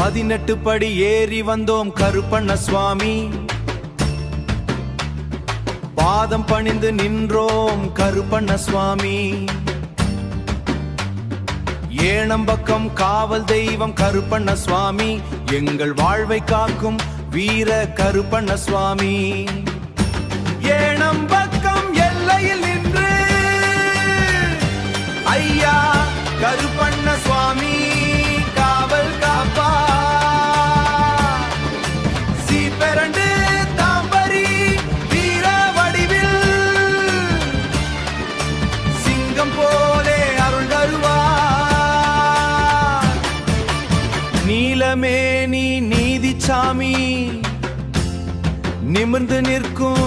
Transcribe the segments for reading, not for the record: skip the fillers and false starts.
18 படி ஏறி வந்தோம் கருப்பண்ண சுவாமி, பாதம் பணிந்து நின்றோம் கருப்பண்ண சுவாமி. ஏனம்பக்கம் காவல் தெய்வம் கருப்பண்ண சுவாமி, எங்கள் வாழ்வை காக்கும் வீர கருப்பண்ண சுவாமி. ஏனம்பக்கம் எல்லையில் நின்று ஐயா கருப்பண்ண சுவாமி காவல் காப்பா. சீப்பரண்டு தாம்பரி வீர வடிவில் சிங்கம் போலே அருள் தருவார். நீலமேனி நீதிச்சாமி, நிமிர்ந்து நிற்கும்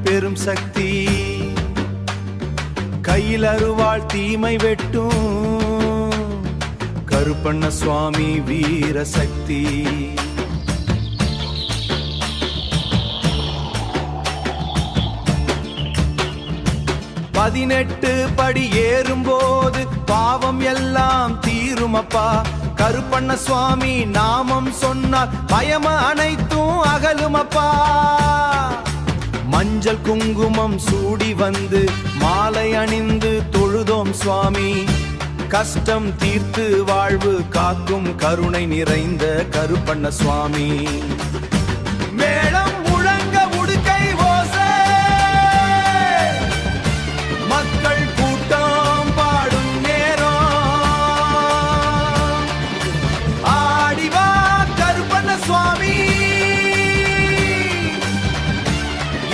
பெரும் சக்தி, கையில் அருவாள் தீமை வெட்டும் கருப்பண்ண சுவாமி வீர சக்தி. பதினெட்டு படி ஏறும்போது பாவம் எல்லாம் தீருமப்பா. கருப்பண்ண சுவாமி நாமம் சொன்னால் பயம் அனைத்தும் அகலுமப்பா. மஞ்சள் குங்குமம் சூடி வந்து மாலை அணிந்து தொழுதோம் சுவாமி, கஷ்டம் தீர்த்து வாழ்வு காக்கும் கருணை நிறைந்த கருப்பண்ண சுவாமி. மேளம் முழங்க உடுக்கை ஓசை, மக்கள் கூட்டம் பாடும் நேரம், ஆடிவா கருப்பண்ண சுவாமி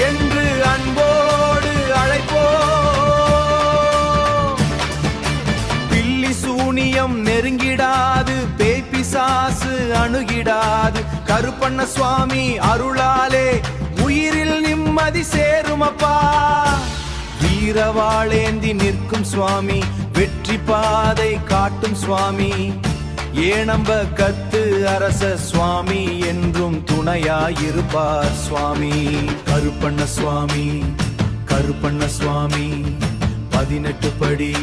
என்று அன்போடு அழைப்போ. பில்லி சூனியம் நெருங்கிடாது, பேய் பிசாசு அணுகிடாது, கருப்பண்ண சுவாமி அருளாலே உயிரில் நிம்மதி சேருமப்பா. வீரவாளேந்தி நிற்கும் சுவாமி, வெற்றி பாதை காட்டும் சுவாமி. ஏனம்ப கத்து அரச சுவாமி என்றும் துணையாயிருப்பார் சுவாமி. கருப்பண்ண சுவாமி, கருப்பண்ண சுவாமி 18 படி